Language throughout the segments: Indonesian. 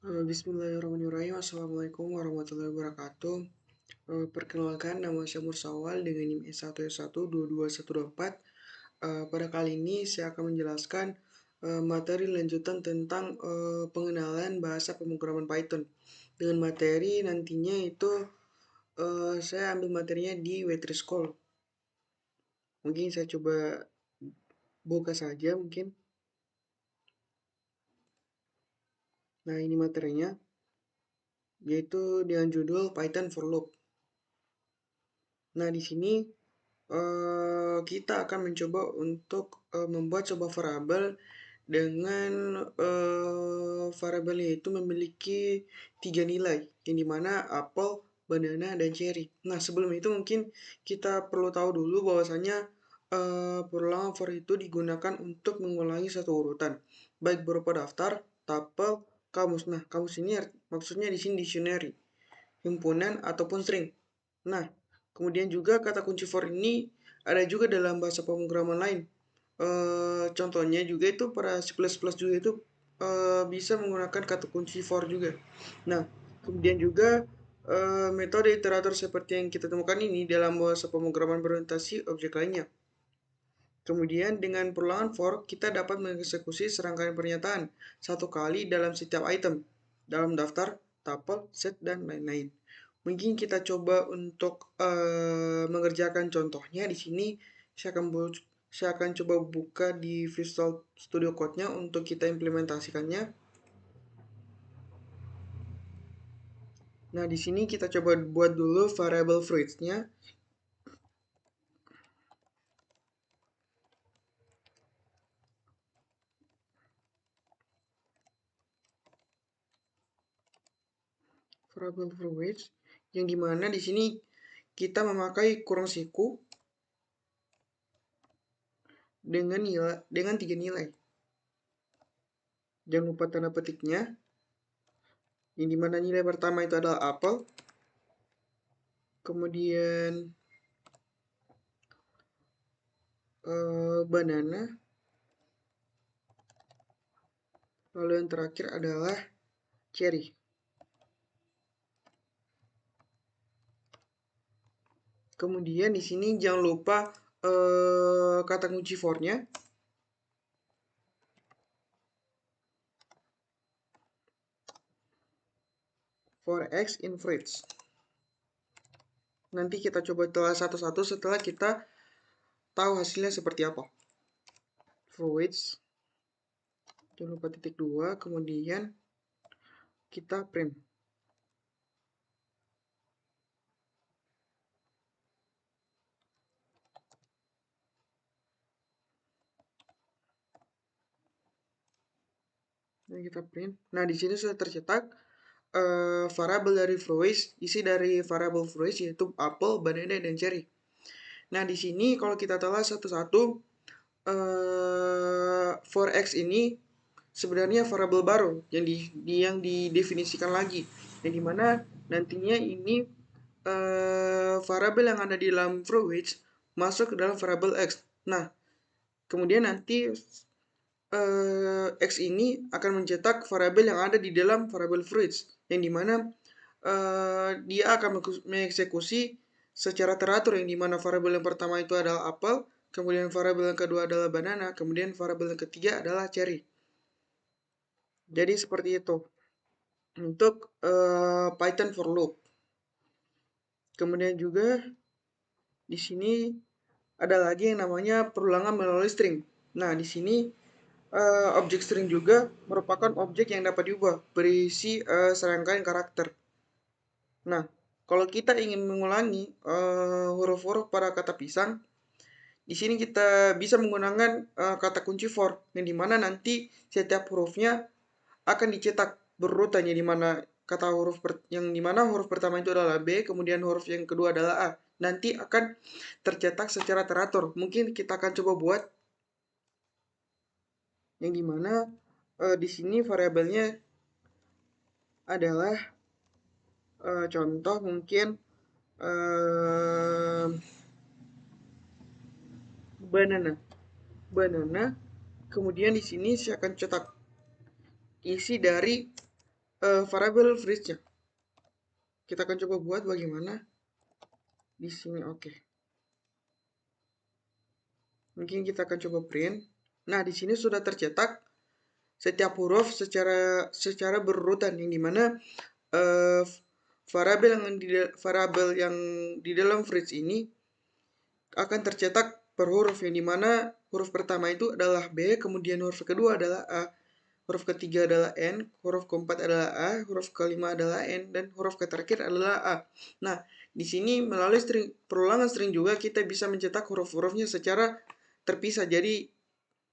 Bismillahirrahmanirrahim. Assalamualaikum warahmatullahi wabarakatuh. Perkenalkan, nama saya Mursawal dengan NIM S1S1222124. Pada kali ini saya akan menjelaskan materi lanjutan tentang pengenalan bahasa pemrograman Python. Dengan materi nantinya itu saya ambil materinya di Waitress School. Mungkin saya coba buka saja mungkin. Nah, ini materinya, yaitu dengan judul Python for Loop. Nah, di sini kita akan mencoba untuk membuat sebuah variabel dengan variabelnya itu memiliki 3 nilai, yang dimana apel, banana, dan cherry. Nah, sebelum itu mungkin kita perlu tahu dulu bahwasanya perulangan for itu digunakan untuk mengulangi satu urutan, baik berupa daftar, tapel, kamus. Nah, kamus ini maksudnya di sini dictionary, himpunan, ataupun string. Nah, kemudian juga kata kunci for ini ada juga dalam bahasa pemrograman lain. Contohnya juga itu pada C++ juga itu bisa menggunakan kata kunci for juga. Nah, kemudian juga metode iterator seperti yang kita temukan ini dalam bahasa pemrograman berorientasi objek lainnya. Kemudian dengan perulangan for, kita dapat mengeksekusi serangkaian pernyataan satu kali dalam setiap item, dalam daftar, tapel, set, dan lain-lain. Mungkin kita coba untuk mengerjakan contohnya di sini. Saya akan coba buka di Visual Studio Code-nya untuk kita implementasikannya. Nah, di sini kita coba buat dulu variable fruits-nya. Variable fruits yang dimana di sini kita memakai kurung siku dengan 3 nilai. Jangan lupa tanda petiknya, yang dimana nilai pertama itu adalah apel, kemudian banana, lalu yang terakhir adalah cherry. Kemudian di sini jangan lupa kata kunci for-nya. For x in fruits. Nanti kita coba telah satu-satu setelah kita tahu hasilnya seperti apa. Fruits. Jangan lupa titik 2, kemudian kita print. Nah, kita print. Nah, di sini sudah tercetak variabel dari fruits, isi dari variabel fruits yaitu apel, banana, dan cherry. Nah, di sini kalau kita telah satu-satu, for x ini sebenarnya variabel baru yang didefinisikan lagi, yang dimana nantinya ini variabel yang ada di dalam fruits masuk ke dalam variabel x. Nah, kemudian nanti x ini akan mencetak variabel yang ada di dalam variabel fruits, yang dimana dia akan mengeksekusi secara teratur, yang dimana variabel yang pertama itu adalah apel, kemudian variabel yang kedua adalah banana, kemudian variabel yang ketiga adalah cherry. Jadi seperti itu untuk Python for loop. Kemudian juga di sini ada lagi yang namanya perulangan melalui string. Nah, di sini objek string juga merupakan objek yang dapat diubah berisi serangkaian karakter. Nah, kalau kita ingin mengulangi huruf-huruf pada kata pisang, di sini kita bisa menggunakan kata kunci for, yang dimana nanti setiap hurufnya akan dicetak berurutan, yang dimana huruf pertama itu adalah B, kemudian huruf yang kedua adalah A. Nanti akan tercetak secara teratur. Mungkin kita akan coba buat, yang dimana di sini variabelnya adalah contoh mungkin banana. Kemudian di sini saya akan cetak isi dari variabel for each-nya. Kita akan coba buat bagaimana di sini. Oke. Mungkin kita akan coba print. Nah, di sini sudah tercetak setiap huruf secara berurutan, yang dimana uh, variabel yang di dalam for each ini akan tercetak per huruf, yang dimana huruf pertama itu adalah B, kemudian huruf kedua adalah A, huruf ketiga adalah N, huruf keempat adalah A, huruf kelima adalah N, dan huruf terakhir adalah A. Nah, di sini melalui perulangan string juga kita bisa mencetak huruf-hurufnya secara terpisah, jadi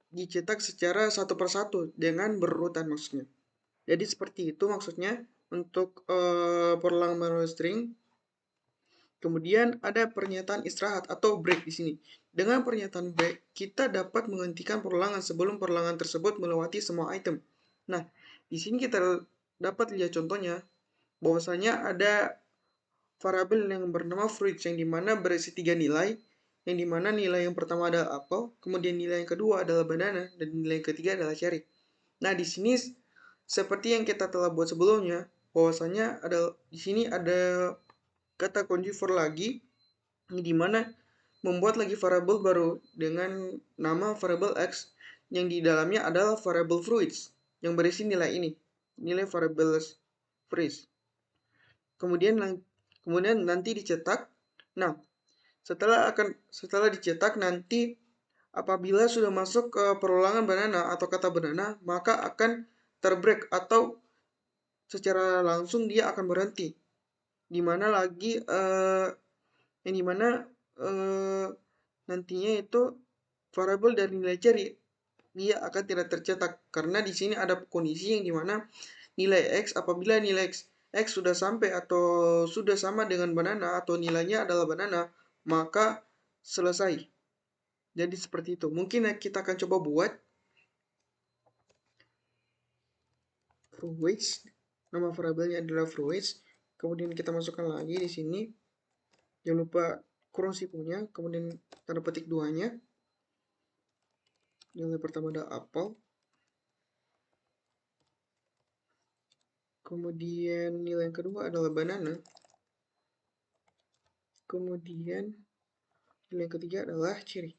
dicetak secara satu persatu dengan berurutan maksudnya. Jadi seperti itu maksudnya untuk perulangan melalui string. Kemudian ada pernyataan istirahat atau break di sini. Dengan pernyataan break, kita dapat menghentikan perulangan sebelum perulangan tersebut melewati semua item. Nah, di sini kita dapat lihat contohnya, bahwasanya ada variabel yang bernama fruit, yang dimana berisi 3 nilai, yang dimana nilai yang pertama adalah apple, kemudian nilai yang kedua adalah banana, dan nilai yang ketiga adalah cherry. Nah, di sini seperti yang kita telah buat sebelumnya, bahwasanya di sini ada kata kunci for lagi, di mana membuat lagi variabel baru dengan nama variabel x, yang di dalamnya adalah variabel fruits yang berisi nilai ini, nilai variabel fruits. Kemudian nanti dicetak. Nah, setelah dicetak nanti apabila sudah masuk ke perulangan banana atau kata banana, maka akan terbreak atau secara langsung dia akan berhenti. Dimana lagi yang dimana nantinya itu variabel dari nilai cherry dia akan tidak tercetak, karena di sini ada kondisi yang dimana nilai x, apabila nilai x sudah sampai atau sudah sama dengan banana atau nilainya adalah banana, maka selesai. Jadi seperti itu. Mungkin kita akan coba buat fruits. Nama variabelnya adalah fruits. Kemudian kita masukkan lagi di sini. Jangan lupa kurung sipunya, kemudian tanda petik duanya. Nilai pertama adalah apple. Kemudian nilai yang kedua adalah banana. Kemudian nilai yang ketiga adalah cherry.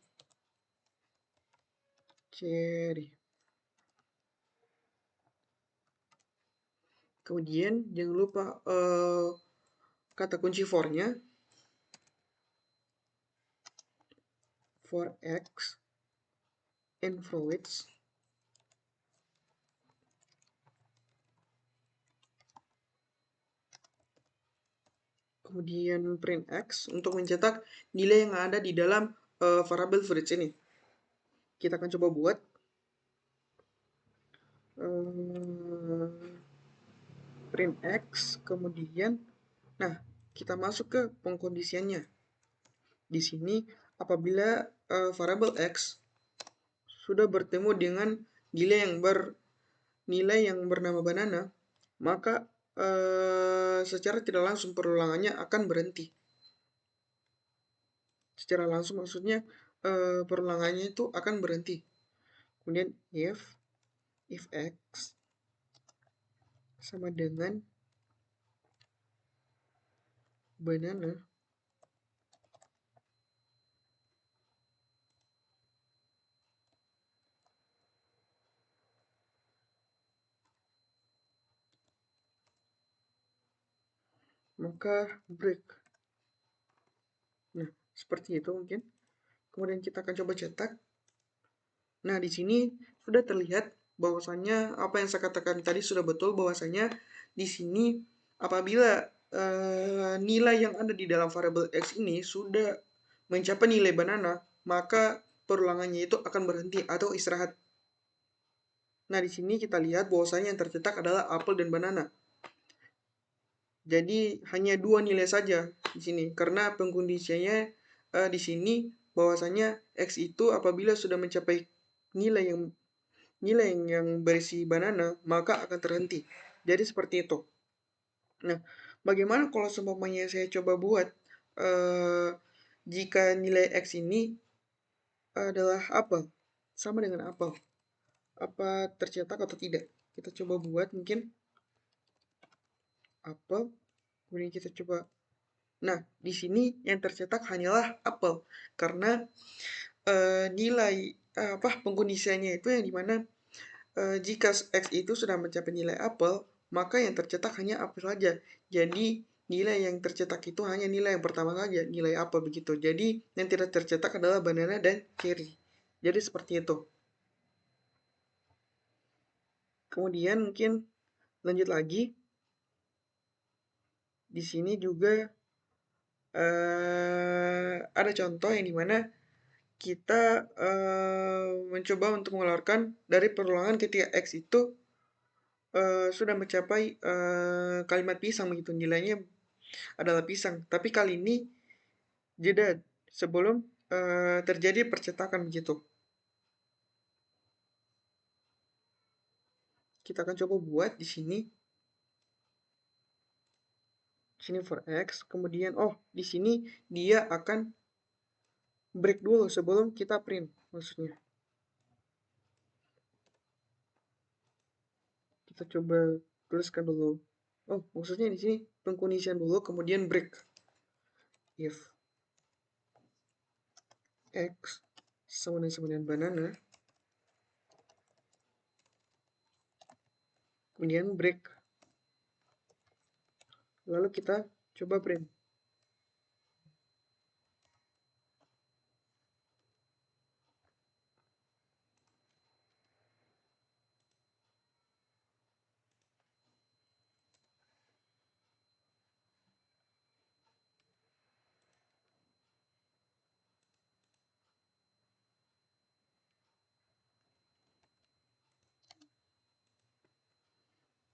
Kemudian jangan lupa kata kunci for-nya, for x and fruits. Kemudian print x untuk mencetak nilai yang ada di dalam variabel fruits ini. Kita akan coba buat print x, kemudian nah kita masuk ke pengkondisiannya. Di sini apabila variabel x sudah bertemu dengan nilai yang bernama banana, maka secara tidak langsung perulangannya akan berhenti. Secara langsung maksudnya perulangannya itu akan berhenti. Kemudian if x sama dengan banana, maka break. Nah, seperti itu mungkin. Kemudian kita akan coba cetak. Nah, di sini sudah terlihat bahwasannya apa yang saya katakan tadi sudah betul, bahwasanya di sini apabila nilai yang ada di dalam variabel x ini sudah mencapai nilai banana, maka perulangannya itu akan berhenti atau istirahat. Nah, di sini kita lihat bahwasanya yang tercetak adalah apel dan banana. Jadi hanya dua nilai saja di sini, karena pengkondisiannya di sini bahwasanya x itu apabila sudah mencapai nilai yang berisi banana, maka akan terhenti. Jadi seperti itu. Nah, bagaimana kalau seumpamanya saya coba buat jika nilai x ini adalah apel, sama dengan apel, apa tercetak atau tidak? Kita coba buat mungkin. apel, kemudian kita coba. Nah, di sini yang tercetak hanyalah apel, karena nilai pengkondisiannya itu yang dimana jika x itu sudah mencapai nilai apel, maka yang tercetak hanya apel saja. Jadi nilai yang tercetak itu hanya nilai yang pertama saja, nilai apel begitu. Jadi yang tidak tercetak adalah banana dan cherry. Jadi seperti itu. Kemudian mungkin lanjut lagi. Di sini juga ada contoh yang dimana kita mencoba untuk mengeluarkan dari perulangan ketika x itu sudah mencapai kalimat pisang begitu, nilainya adalah pisang. Tapi kali ini jeda sebelum terjadi percetakan begitu. Kita akan coba buat di sini. Sini for x, kemudian di sini dia akan break dulu sebelum kita print, maksudnya. Kita coba tuliskan dulu. Maksudnya di sini pengkondisian dulu, kemudian break. If x sama dengan banana, kemudian break. Lalu kita coba print.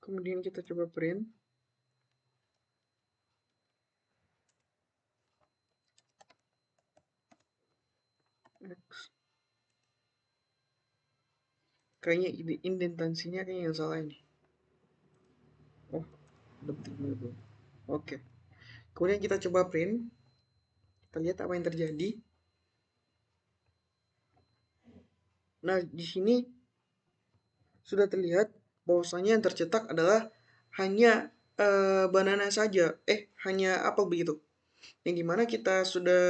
Kemudian kita coba print. X. Kayaknya indentasinya kayaknya yang salah ini. Detik dulu. Oke. Kemudian kita coba print. Kita lihat apa yang terjadi. Nah, di sini sudah terlihat bahwasanya yang tercetak adalah hanya banana saja. Hanya apel begitu. Yang dimana kita sudah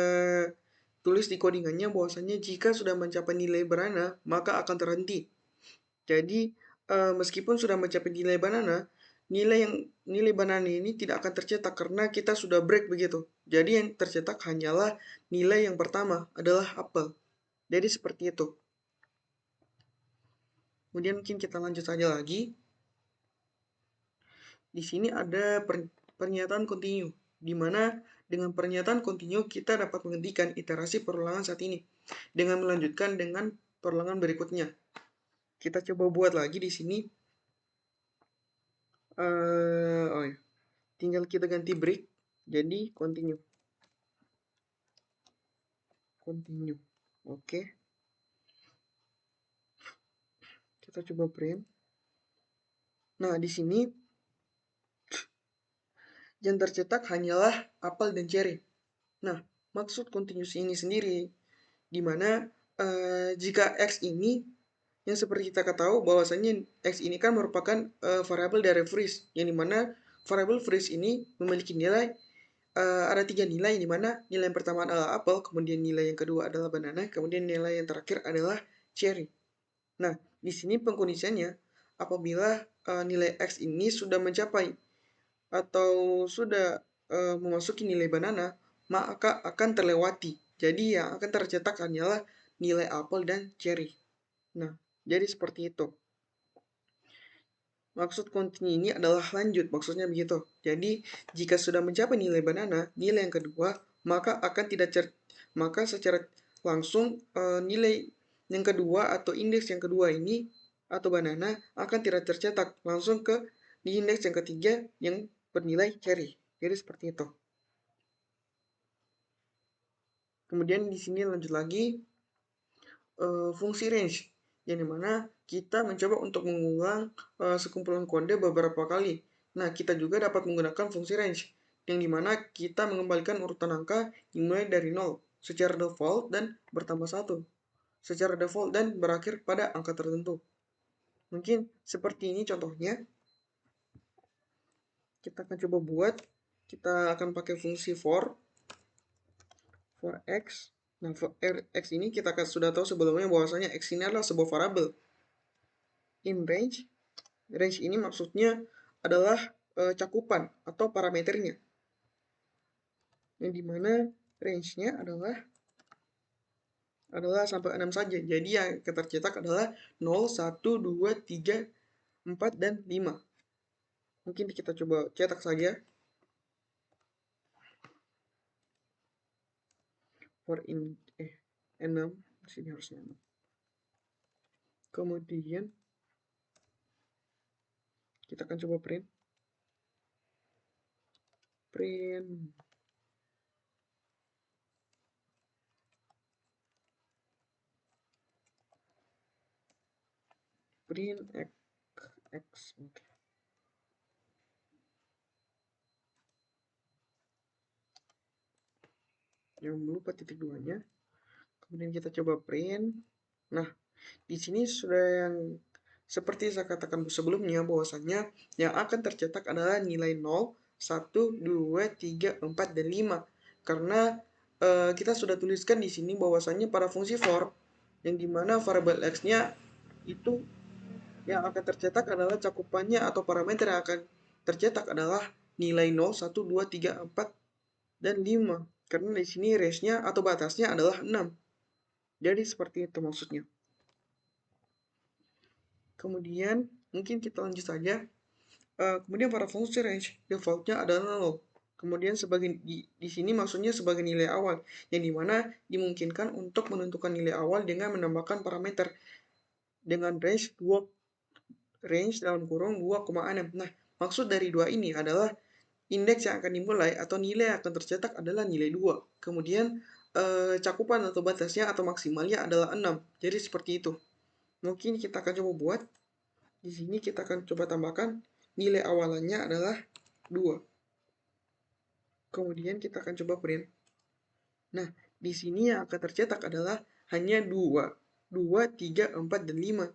tulis di codingannya bahwasanya jika sudah mencapai nilai banana, maka akan terhenti. Jadi, meskipun sudah mencapai nilai banana, nilai banana ini tidak akan tercetak karena kita sudah break begitu. Jadi yang tercetak hanyalah nilai yang pertama adalah apel. Jadi seperti itu. Kemudian mungkin kita lanjut saja lagi. Di sini ada pernyataan continue, di mana dengan pernyataan continue kita dapat menghentikan iterasi perulangan saat ini dengan melanjutkan dengan perulangan berikutnya. Kita coba buat lagi di sini. Tinggal kita ganti break, jadi continue. Oke. Kita coba print. Nah, di sini yang tercetak hanyalah apel dan cherry. Nah, maksud continuous ini sendiri, di mana jika x ini, yang seperti kita ketahui bahwasanya x ini kan merupakan variabel dari freeze, yang dimana variabel freeze ini memiliki nilai, ada 3 nilai, di mana nilai yang pertama adalah apel, kemudian nilai yang kedua adalah banana, kemudian nilai yang terakhir adalah cherry. Nah, di sini pengkondisiannya apabila nilai x ini sudah mencapai atau sudah memasuki nilai banana, maka akan terlewati. Jadi yang akan tercetak hanyalah nilai apel dan cherry. Nah, jadi seperti itu. Maksud continue ini adalah lanjut, maksudnya begitu. Jadi, jika sudah mencapai nilai banana, nilai yang kedua, maka akan maka secara langsung nilai yang kedua atau indeks yang kedua ini atau banana akan tidak tercetak langsung ke di indeks yang ketiga yang bernilai cherry. Jadi seperti itu. Kemudian di sini lanjut lagi fungsi range, yang dimana kita mencoba untuk mengulang sekumpulan kode beberapa kali. Nah, kita juga dapat menggunakan fungsi range, yang dimana kita mengembalikan urutan angka dimulai dari 0 secara default dan bertambah 1 secara default dan berakhir pada angka tertentu. Mungkin seperti ini contohnya. kita akan coba buat. Kita akan pakai fungsi for x. Nah, for x ini kita sudah tahu sebelumnya bahwasanya x ini adalah sebuah variabel in range. Range ini maksudnya adalah cakupan atau parameternya, yang dimana range-nya adalah sampai 6 saja. Jadi yang tercetak adalah 0, 1, 2, 3, 4, dan 5. Mungkin kita coba cetak saja. For in 6, sini harusnya 6. Kemudian kita akan coba print x. Okay. Yang lupa titik 2-nya. Kemudian kita coba print. Nah, di sini sudah yang seperti saya katakan sebelumnya, bahwasanya yang akan tercetak adalah nilai 0, 1, 2, 3, 4, dan 5. Karena kita sudah tuliskan di sini bahwasanya pada fungsi for, yang dimana variabel x-nya itu yang akan tercetak adalah cakupannya atau parameter yang akan tercetak adalah nilai 0, 1, 2, 3, 4, dan 5. Karena di sini range-nya atau batasnya adalah 6. Jadi seperti itu maksudnya. Kemudian mungkin kita lanjut saja. Kemudian pada fungsi range defaultnya adalah 0. Kemudian sebagai di sini maksudnya sebagai nilai awal, yang dimana dimungkinkan untuk menentukan nilai awal dengan menambahkan parameter dengan range 2,6. Nah, maksud dari 2 ini adalah indeks yang akan dimulai atau nilai yang akan tercetak adalah nilai 2. Kemudian cakupan atau batasnya atau maksimalnya adalah 6. Jadi seperti itu. Mungkin kita akan coba buat. Di sini kita akan coba tambahkan nilai awalannya adalah 2. Kemudian kita akan coba print. Nah, di sini yang akan tercetak adalah hanya 2, 3, 4, dan 5.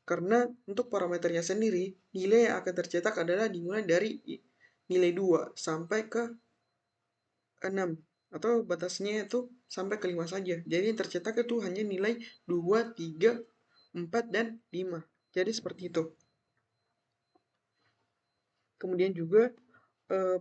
Karena untuk parameternya sendiri, nilai yang akan tercetak adalah dimulai dari nilai 2 sampai ke 6. Atau batasnya itu sampai ke 5 saja. Jadi yang tercetak itu hanya nilai 2, 3, 4, dan 5. Jadi seperti itu. Kemudian juga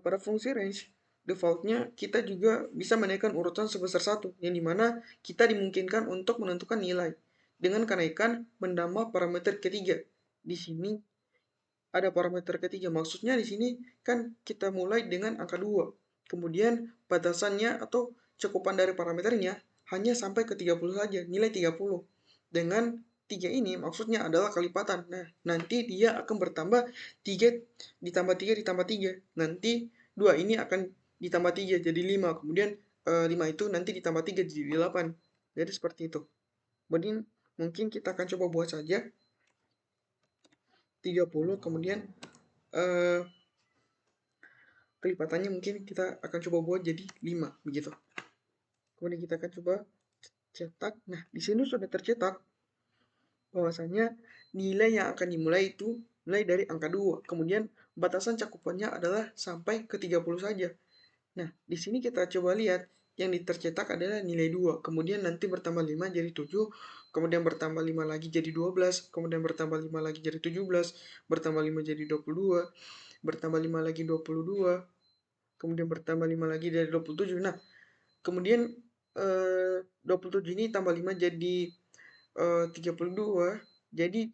pada fungsi range, defaultnya kita juga bisa menaikkan urutan sebesar 1, yang dimana kita dimungkinkan untuk menentukan nilai dengan kenaikan menambah parameter ketiga. Di sini ada parameter ketiga, maksudnya di sini kan kita mulai dengan angka 2. Kemudian batasannya atau cakupan dari parameternya hanya sampai ke 30 saja, nilai 30. Dengan 3 ini maksudnya adalah kelipatan. Nah, nanti dia akan bertambah 3 ditambah 3 ditambah 3. Nanti 2 ini akan ditambah 3 jadi 5. Kemudian 5 itu nanti ditambah 3 jadi 8. Jadi seperti itu. Kemudian mungkin kita akan coba buat saja 30, kemudian kelipatannya mungkin kita akan coba buat jadi 5 begitu. Kemudian kita akan coba cetak. Nah, di sini sudah tercetak bahwasanya nilai yang akan dimulai itu mulai dari angka 2. Kemudian batasan cakupannya adalah sampai ke 30 saja. Nah, di sini kita coba lihat yang ditercetak adalah nilai 2. Kemudian nanti bertambah 5 jadi 7. Kemudian bertambah 5 lagi jadi 12. Kemudian bertambah 5 lagi jadi 17. Bertambah 5 jadi 22. Bertambah 5 lagi 22. Kemudian bertambah 5 lagi dari 27. Nah, kemudian 27 ini tambah 5 jadi 32. Jadi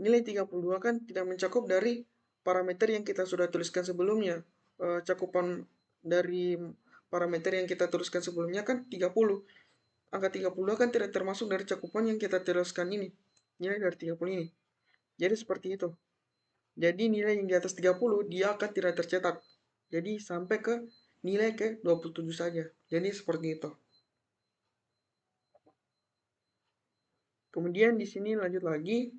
nilai 32 kan tidak mencakup dari parameter yang kita sudah tuliskan sebelumnya. Cakupan dari parameter yang kita tuliskan sebelumnya kan 30. Angka 30 kan tidak termasuk dari cakupan yang kita tuliskan ini. Nilai dari 30 ini. Jadi seperti itu. Jadi nilai yang di atas 30 dia akan tidak tercetak. Jadi sampai ke nilai ke 27 saja. Jadi seperti itu. Kemudian di sini lanjut lagi.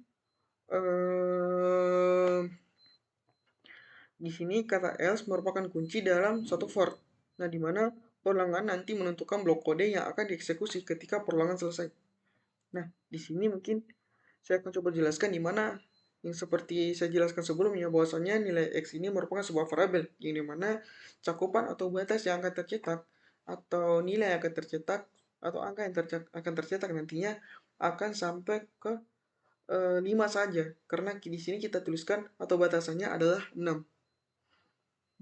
Di sini kata else merupakan kunci dalam suatu for. Nah, di mana perlangan nanti menentukan blok kode yang akan dieksekusi ketika perlangan selesai. Nah, di sini mungkin saya akan coba jelaskan di mana yang seperti saya jelaskan sebelumnya, bahwasanya nilai X ini merupakan sebuah variabel, yang dimana cakupan atau batas yang akan tercetak, atau nilai yang akan tercetak, atau angka yang akan tercetak nantinya akan sampai ke 5 saja, karena di sini kita tuliskan atau batasannya adalah 6.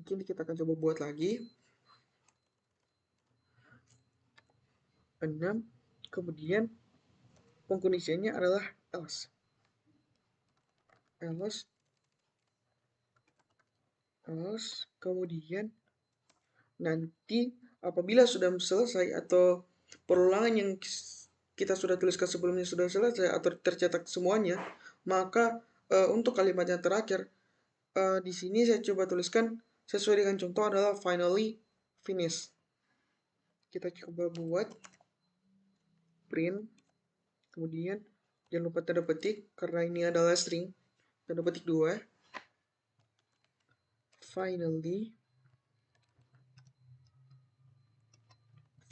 Mungkin kita akan coba buat lagi. 6, kemudian pengkondisiannya adalah else. Kemudian nanti apabila sudah selesai atau perulangan yang kita sudah tuliskan sebelumnya sudah selesai atau tercetak semuanya, maka untuk kalimat yang terakhir di sini saya coba tuliskan sesuai dengan contoh adalah finally finish. Kita coba buat print, kemudian jangan lupa tanda petik karena ini adalah string, tanda petik 2, finally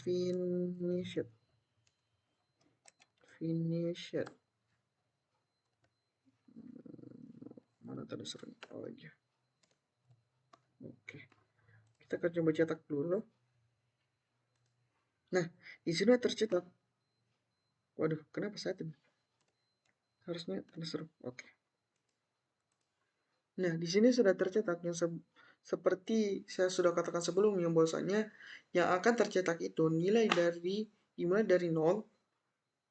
finished. Mana tanda seru? Oh iya. Oke. Kita akan coba cetak dulu. Nah, di sini tercetak. Waduh, kenapa saya tadi? Harusnya tanda seru. Oke. Nah, di sini sudah tercetak yang seperti saya sudah katakan sebelumnya, bahwasanya yang akan tercetak itu nilai dimulai dari 0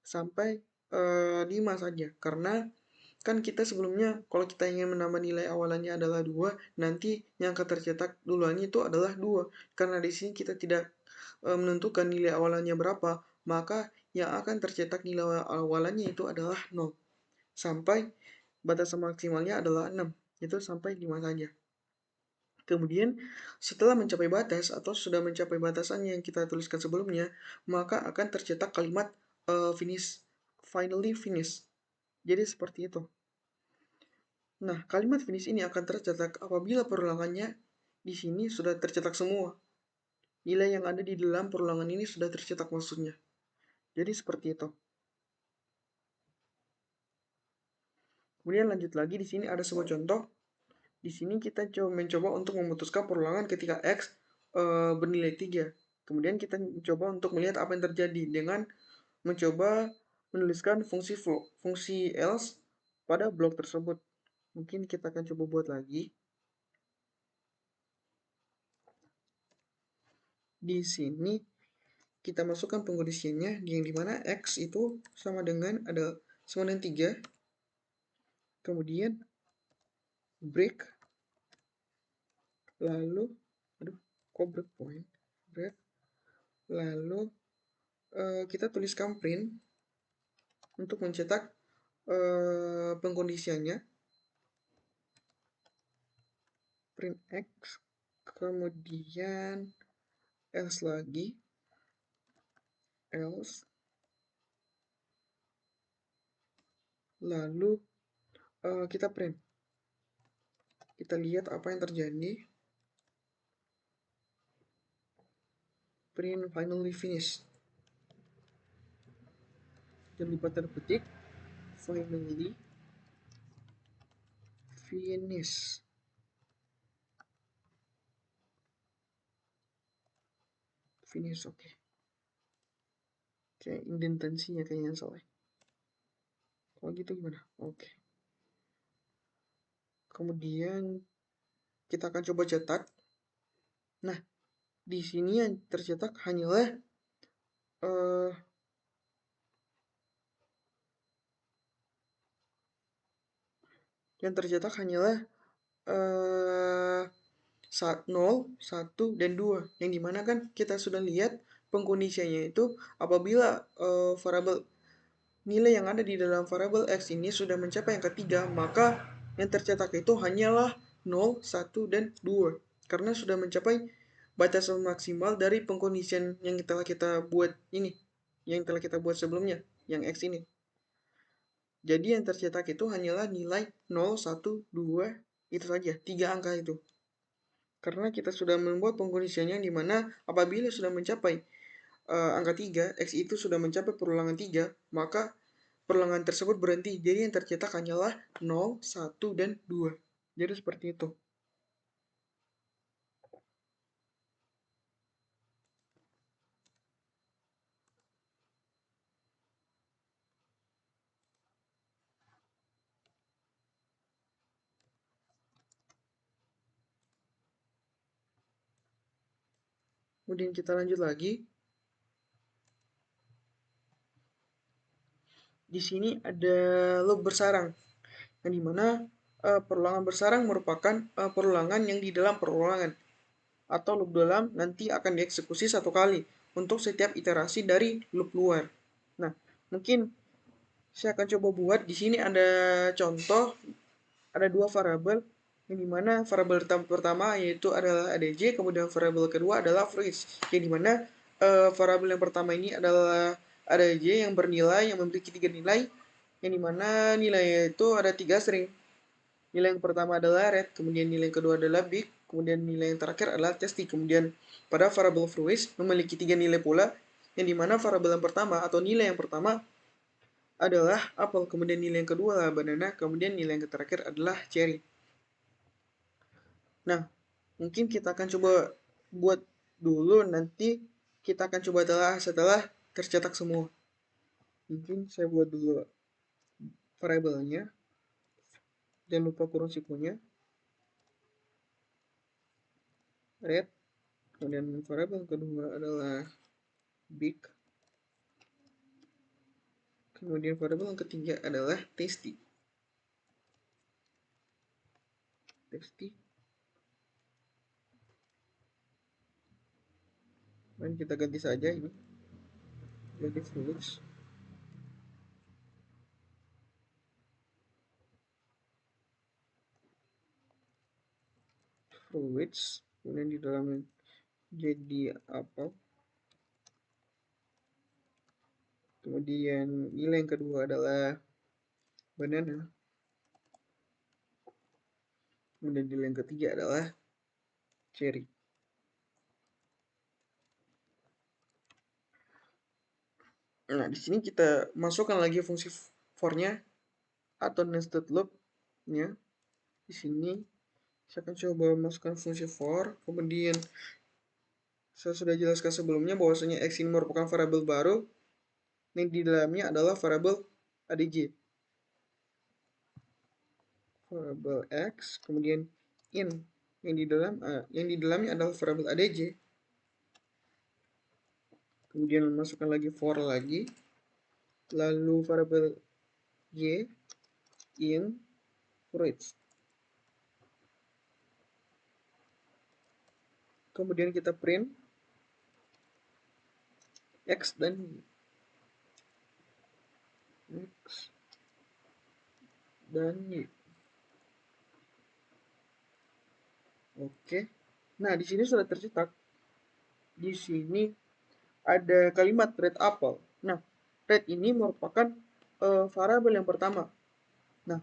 sampai 5 saja. Karena kan kita sebelumnya kalau kita ingin menambah nilai awalannya adalah 2, nanti yang akan tercetak duluan itu adalah 2. Karena di sini kita tidak menentukan nilai awalannya berapa, maka yang akan tercetak nilai awalannya itu adalah 0. Sampai batasan maksimalnya adalah 6. Itu sampai 5 saja. Kemudian setelah mencapai batas atau sudah mencapai batasannya yang kita tuliskan sebelumnya, maka akan tercetak kalimat finally finish. Jadi seperti itu. Nah, kalimat finish ini akan tercetak apabila perulangannya di sini sudah tercetak semua. Nilai yang ada di dalam perulangan ini sudah tercetak maksudnya. Jadi seperti itu. Kemudian lanjut lagi, di sini ada sebuah contoh. Di sini kita mencoba untuk memutuskan perulangan ketika X bernilai 3. Kemudian kita mencoba untuk melihat apa yang terjadi dengan mencoba menuliskan fungsi else pada blok tersebut. Mungkin kita akan coba buat lagi. Di sini kita masukkan pengkondisiannya yang dimana X itu sama dengan 3. Kemudian break, lalu breakpoint, lalu kita tuliskan print untuk mencetak pengkondisiannya, print X, kemudian else lagi, lalu kita print. Kita lihat apa yang terjadi. Print finally finish. Jangan lupa tanda petik. Finally finish. Finish, oke. Kayak indentansinya kayaknya salah. Kalau gitu gimana? Oke. Kemudian kita akan coba cetak. Nah, di sini yang tercetak hanyalah yang tercetak hanyalah 0, 1, dan 2. Yang dimana kan kita sudah lihat pengkondisiannya itu apabila variabel nilai yang ada di dalam variabel X ini sudah mencapai yang ketiga, maka yang tercetak itu hanyalah 0, 1, dan 2. Karena sudah mencapai batasan maksimal dari pengkondisian yang telah kita buat ini, yang telah kita buat sebelumnya, yang X ini. Jadi yang tercetak itu hanyalah nilai 0, 1, 2, itu saja, 3 angka itu. Karena kita sudah membuat pengkondisiannya di mana apabila sudah mencapai angka 3, X itu sudah mencapai perulangan 3, maka perulangan tersebut berhenti. Jadi yang tercetak hanyalah 0, 1, dan 2. Jadi seperti itu. Kemudian kita lanjut lagi. Di sini ada loop bersarang, yang dimana perulangan bersarang merupakan perulangan yang di dalam perulangan atau loop dalam nanti akan dieksekusi satu kali untuk setiap iterasi dari loop luar. Nah, mungkin saya akan coba buat. Di sini ada contoh, ada dua variabel, yang dimana variabel pertama yaitu adalah adj, kemudian variabel kedua adalah fruits, yang dimana variabel yang pertama ini adalah adj yang bernilai, yang memiliki tiga nilai, yang dimana nilainya itu ada tiga string. Nilai yang pertama adalah red, kemudian nilai yang kedua adalah big, kemudian nilai yang terakhir adalah tasty. Kemudian pada variabel fruits memiliki tiga nilai pula, yang dimana variabel yang pertama atau nilai yang pertama adalah apel, kemudian nilai yang kedua adalah banana, kemudian nilai yang terakhir adalah cherry. Nah, mungkin kita akan coba buat dulu, nanti kita akan coba setelah tercetak semua. Mungkin saya buat dulu variabelnya, jangan lupa kurung sikunya, red, kemudian variabel kedua adalah big, kemudian variabel yang ketiga adalah tasty. Dan kita ganti saja ini jadi fruits. Kemudian di dalamnya jadi apel, kemudian nilai yang kedua adalah banana, kemudian nilai yang ketiga adalah cherry. Nah, di sini kita masukkan lagi fungsi for-nya atau nested loop-nya. Di sini saya akan coba masukkan fungsi for, kemudian saya sudah jelaskan sebelumnya bahwasanya x ini merupakan variabel baru yang di dalamnya adalah variabel adj. Variabel x, kemudian in yang di dalamnya adalah variabel adj. Kemudian masukkan lagi for lagi, lalu variabel y in fruits. Kemudian kita print x dan y. X dan y. Oke. Nah, di sini sudah tercetak. Di sini ada kalimat red apple. Nah, red ini merupakan variabel yang pertama. Nah,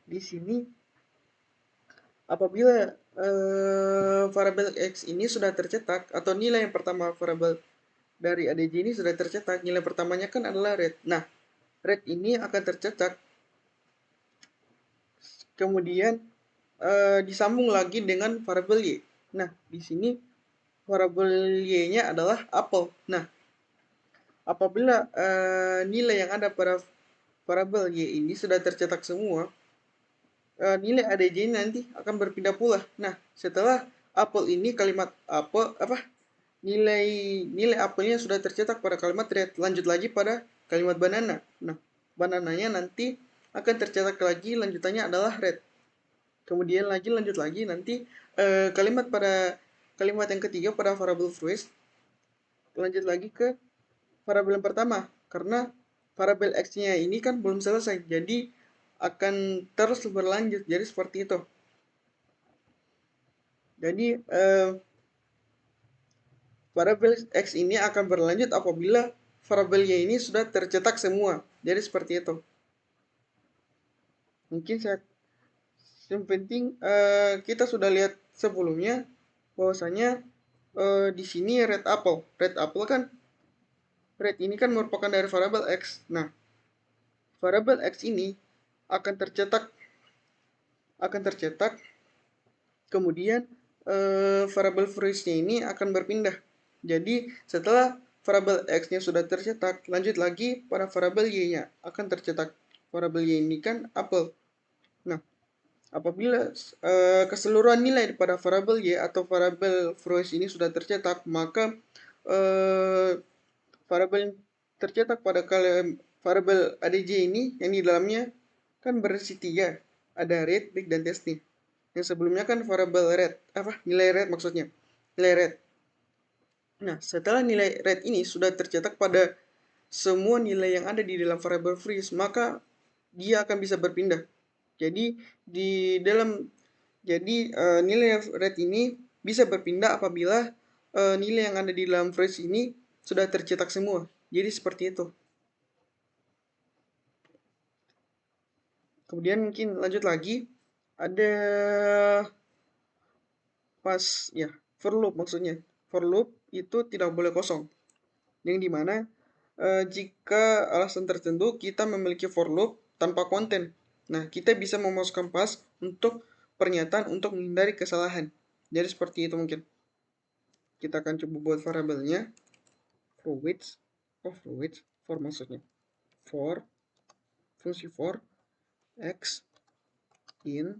di sini apabila variabel x ini sudah tercetak atau nilai yang pertama variabel dari adj ini sudah tercetak, nilai pertamanya kan adalah red. Nah, red ini akan tercetak, kemudian disambung lagi dengan variabel y. Nah, di sini variabel y-nya adalah apple. Nah, apabila nilai yang ada pada variabel y ini sudah tercetak semua, nilai adj nanti akan berpindah pula. Nah, setelah apple ini kalimat apple nilai apelnya sudah tercetak pada kalimat red, lanjut lagi pada kalimat banana. Nah, banananya nanti akan tercetak lagi, lanjutannya adalah red. Kemudian lanjut lagi nanti kalimat yang ketiga pada variabel fruits, lanjut lagi ke variabel yang pertama, karena variabel x-nya ini kan belum selesai, jadi akan terus berlanjut, jadi seperti itu. Jadi variabel x ini akan berlanjut apabila variabel y ini sudah tercetak semua, jadi seperti itu. Mungkin yang penting kita sudah lihat sebelumnya bahwasanya di sini red apple kan red ini kan merupakan dari variabel x. Nah, variabel X ini akan tercetak, kemudian variabel Fourier-nya ini akan berpindah. Jadi setelah variabel X-nya sudah tercetak, lanjut lagi pada variabel Y-nya akan tercetak. Variabel Y ini kan apel. Nah, apabila keseluruhan nilai pada variabel Y atau variabel Fourier ini sudah tercetak, maka variabel yang tercetak pada variabel ADJ ini yang di dalamnya kan berisi 3. Ada read, big, dan testing. Yang sebelumnya kan variabel nilai read maksudnya. Nilai read. Nah, setelah nilai read ini sudah tercetak pada semua nilai yang ada di dalam variabel freeze, maka dia akan bisa berpindah. Jadi di dalam nilai read ini bisa berpindah apabila nilai yang ada di dalam freeze ini sudah tercetak semua. Jadi seperti itu. Kemudian mungkin lanjut lagi ada for loop maksudnya. For loop itu tidak boleh kosong. Yang dimana jika alasan tertentu kita memiliki for loop tanpa konten. Nah, kita bisa memasukkan pas untuk pernyataan untuk menghindari kesalahan. Jadi seperti itu mungkin. Kita akan coba buat variabelnya for maksudnya. For fungsi for x in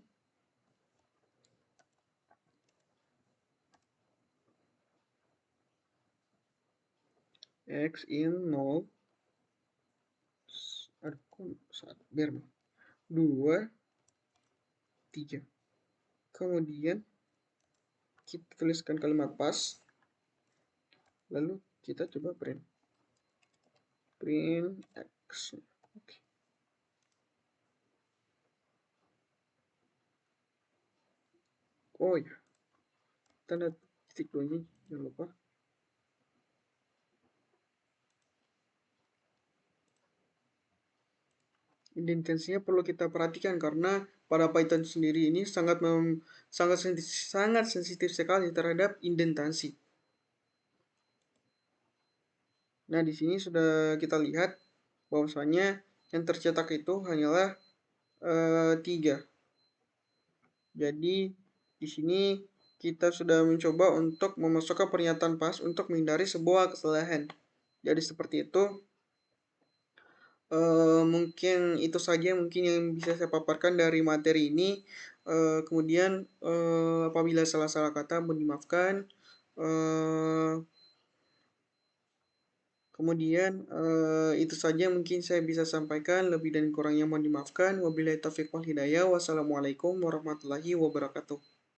x in 0 biar 2 3. Kemudian kita tuliskan kalimat pas, lalu kita coba print x. Oke. Oh ya, tanda titik duanya jangan lupa. Indentensinya perlu kita perhatikan karena pada Python sendiri ini sangat sensitif sekali terhadap indentansi. Nah, di sini sudah kita lihat bahwasanya yang tercetak itu hanyalah 3. Jadi di sini kita sudah mencoba untuk memasukkan pernyataan pas untuk menghindari sebuah kesalahan. Jadi seperti itu. Mungkin itu saja mungkin yang bisa saya paparkan dari materi ini. Kemudian apabila salah-salah kata mohon dimaafkan. Kemudian itu saja mungkin saya bisa sampaikan, lebih dan kurangnya mohon dimaafkan. Wabillahi taufiq wal hidayah. Wassalamualaikum warahmatullahi wabarakatuh.